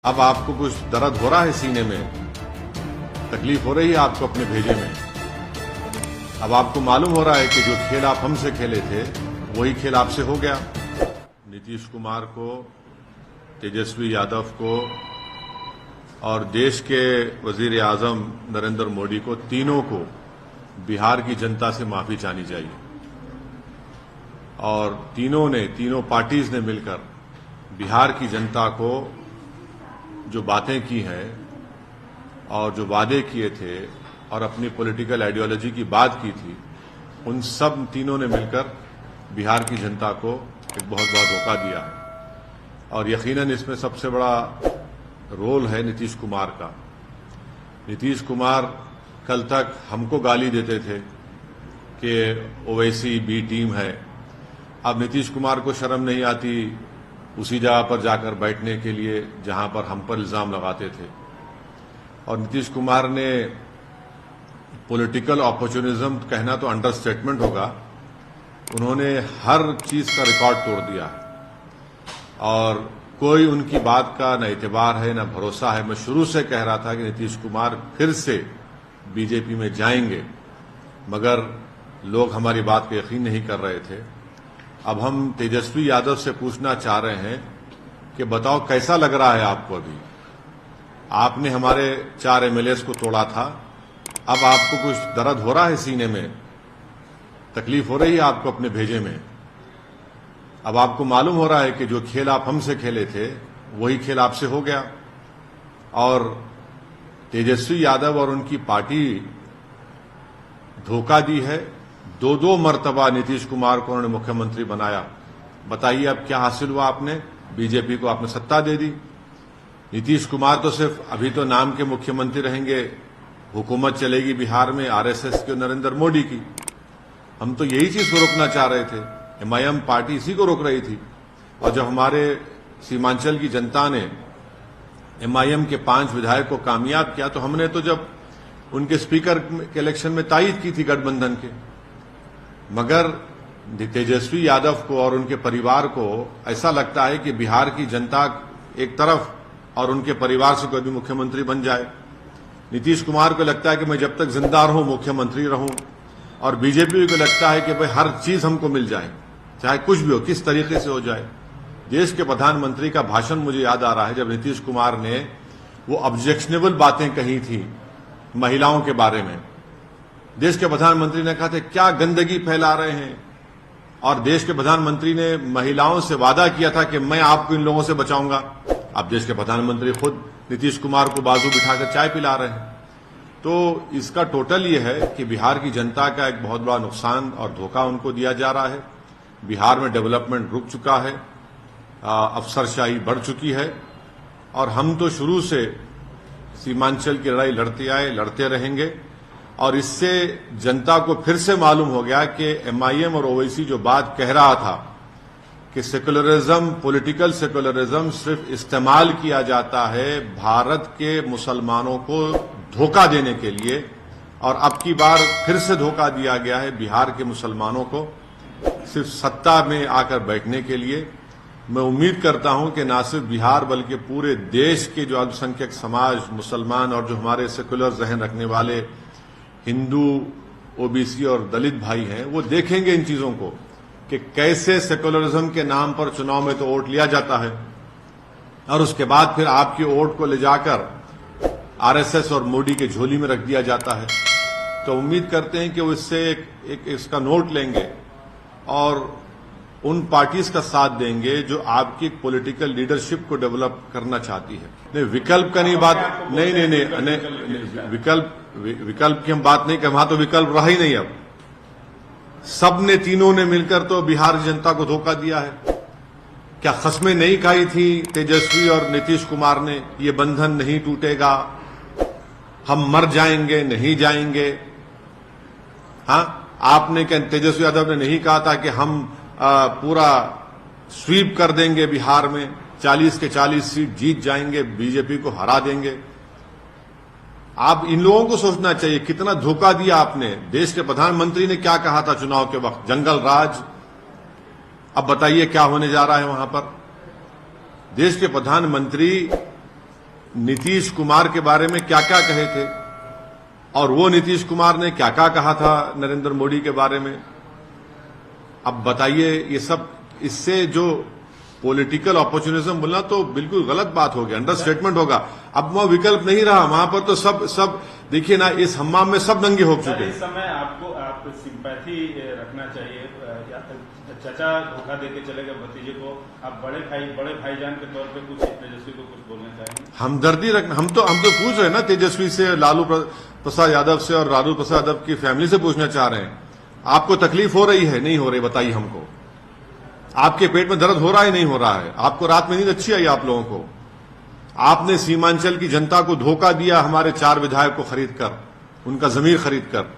अब आपको कुछ दर्द हो रहा है सीने में, तकलीफ हो रही है आपको अपने भेजे में। अब आपको मालूम हो रहा है कि जो खेल आप हमसे खेले थे वही खेल आपसे हो गया। नीतीश कुमार को, तेजस्वी यादव को और देश के वजीर आजम नरेंद्र मोदी को, तीनों को बिहार की जनता से माफी चाहनी चाहिए। और तीनों पार्टीज ने मिलकर बिहार की जनता को जो बातें की हैं और जो वादे किए थे और अपनी पॉलिटिकल आइडियोलॉजी की बात की थी, उन सब तीनों ने मिलकर बिहार की जनता को एक बहुत बड़ा धोखा दिया है। और यकीनन इसमें सबसे बड़ा रोल है नीतीश कुमार का। नीतीश कुमार कल तक हमको गाली देते थे कि ओवैसी बी टीम है। अब नीतीश कुमार को शर्म नहीं आती उसी जगह पर जाकर बैठने के लिए जहां पर हम पर इल्जाम लगाते थे। और नीतीश कुमार ने पॉलिटिकल अपॉर्चुनिज्म कहना तो अंडरस्टेटमेंट होगा, उन्होंने हर चीज का रिकॉर्ड तोड़ दिया है और कोई उनकी बात का न एतबार है न भरोसा है। मैं शुरू से कह रहा था कि नीतीश कुमार फिर से बीजेपी में जाएंगे, मगर लोग हमारी बात को यकीन नहीं कर रहे थे। अब हम तेजस्वी यादव से पूछना चाह रहे हैं कि बताओ कैसा लग रहा है आपको? अभी आपने हमारे 4 एमएलएस को तोड़ा था, अब आपको कुछ दर्द हो रहा है सीने में, तकलीफ हो रही है आपको अपने भेजे में। अब आपको मालूम हो रहा है कि जो खेल आप हमसे खेले थे वही खेल आपसे हो गया। और तेजस्वी यादव और उनकी पार्टी धोखा दी है। 2 मर्तबा नीतीश कुमार को उन्होंने मुख्यमंत्री बनाया। बताइए अब क्या हासिल हुआ? आपने बीजेपी को आपने सत्ता दे दी। नीतीश कुमार तो सिर्फ अभी तो नाम के मुख्यमंत्री रहेंगे, हुकूमत चलेगी बिहार में आरएसएस की, नरेंद्र मोदी की। हम तो यही चीज को रोकना चाह रहे थे। एमआईएम पार्टी इसी को रोक रही थी। और जब हमारे सीमांचल की जनता ने एमआईएम के 5 विधायक को कामयाब किया तो हमने तो जब उनके स्पीकर के इलेक्शन में तायद की थी गठबंधन के। मगर तेजस्वी यादव को और उनके परिवार को ऐसा लगता है कि बिहार की जनता एक तरफ और उनके परिवार से कोई भी मुख्यमंत्री बन जाए। नीतीश कुमार को लगता है कि मैं जब तक जिंदा रहूं मुख्यमंत्री रहूं, और बीजेपी को लगता है कि भाई हर चीज हमको मिल जाए, चाहे कुछ भी हो, किस तरीके से हो जाए। देश के प्रधानमंत्री का भाषण मुझे याद आ रहा है जब नीतीश कुमार ने वो ऑब्जेक्शनेबल बातें कही थी महिलाओं के बारे में। देश के प्रधानमंत्री ने कहा था क्या गंदगी फैला रहे हैं, और देश के प्रधानमंत्री ने महिलाओं से वादा किया था कि मैं आपको इन लोगों से बचाऊंगा। अब देश के प्रधानमंत्री खुद नीतीश कुमार को बाजू बिठाकर चाय पिला रहे हैं। तो इसका टोटल ये है कि बिहार की जनता का एक बहुत बड़ा नुकसान और धोखा उनको दिया जा रहा है। बिहार में डेवलपमेंट रुक चुका है, अफसरशाही बढ़ चुकी है, और हम तो शुरू से सीमांचल की लड़ाई लड़ते आए, लड़ते रहेंगे। और इससे जनता को फिर से मालूम हो गया कि एमआईएम और ओवैसी जो बात कह रहा था कि सेकुलरिज्म, पॉलिटिकल सेकुलरिज्म सिर्फ इस्तेमाल किया जाता है भारत के मुसलमानों को धोखा देने के लिए, और अब की बार फिर से धोखा दिया गया है बिहार के मुसलमानों को सिर्फ सत्ता में आकर बैठने के लिए। मैं उम्मीद करता हूं कि न सिर्फ बिहार बल्कि पूरे देश के जो अल्पसंख्यक समाज, मुसलमान और जो हमारे सेकुलर जहन रखने वाले हिंदू, ओबीसी और दलित भाई हैं, वो देखेंगे इन चीजों को कि कैसे सेकुलरिज्म के नाम पर चुनाव में तो वोट लिया जाता है और उसके बाद फिर आपकी वोट को ले जाकर आरएसएस और मोदी के झोली में रख दिया जाता है। तो उम्मीद करते हैं कि वो इससे एक इसका नोट लेंगे और उन पार्टीज का साथ देंगे जो आपकी पॉलिटिकल लीडरशिप को डेवलप करना चाहती है। नहीं, विकल्प का नहीं बात, नहीं, विकल्प की हम बात नहीं कर, वहां तो विकल्प रहा ही नहीं। अब सब ने, तीनों ने मिलकर तो बिहार जनता को धोखा दिया है। क्या खस्में नहीं खाई थी तेजस्वी और नीतीश कुमार ने, ये बंधन नहीं टूटेगा, हम मर जाएंगे, नहीं जाएंगे? हाँ, आपने क्या, तेजस्वी यादव ने नहीं कहा था कि हम पूरा स्वीप कर देंगे बिहार में, 40 के 40 सीट जीत जाएंगे, बीजेपी को हरा देंगे? आप इन लोगों को सोचना चाहिए कितना धोखा दिया आपने। देश के प्रधानमंत्री ने क्या कहा था चुनाव के वक्त? जंगल राज। अब बताइए क्या होने जा रहा है वहां पर। देश के प्रधानमंत्री नीतीश कुमार के बारे में क्या क्या कहे थे और वो नीतीश कुमार ने क्या क्या कहा था नरेंद्र मोदी के बारे में। अब बताइए, ये सब इससे जो पॉलिटिकल अपॉर्चुनिज्म बोलना तो बिल्कुल गलत बात हो गया, अंडरस्टेटमेंट होगा। अब वहां विकल्प नहीं रहा, वहां पर तो सब देखिए ना, इस हम्माम में सब नंगे हो चुके हैं। इस समय आपको आप सिंपैथी रखना चाहिए। चाचा धोखा देके चले गए भतीजे को, आप बड़े भाईजान के तौर पे कुछ तेजस्वी को कुछ बोलना चाहेंगे? हमदर्दी रखना, हम तो पूछ रहे हैं ना तेजस्वी से, लालू प्रसाद यादव से और लालू प्रसाद यादव की फैमिली से पूछना चाह रहे हैं, आपको तकलीफ हो रही है नहीं हो रही, बताइए हमको। आपके पेट में दर्द हो रहा है नहीं हो रहा है? आपको रात में नींद अच्छी आई आप लोगों को? आपने सीमांचल की जनता को धोखा दिया, हमारे 4 विधायक को खरीद कर, उनका जमीर खरीद कर।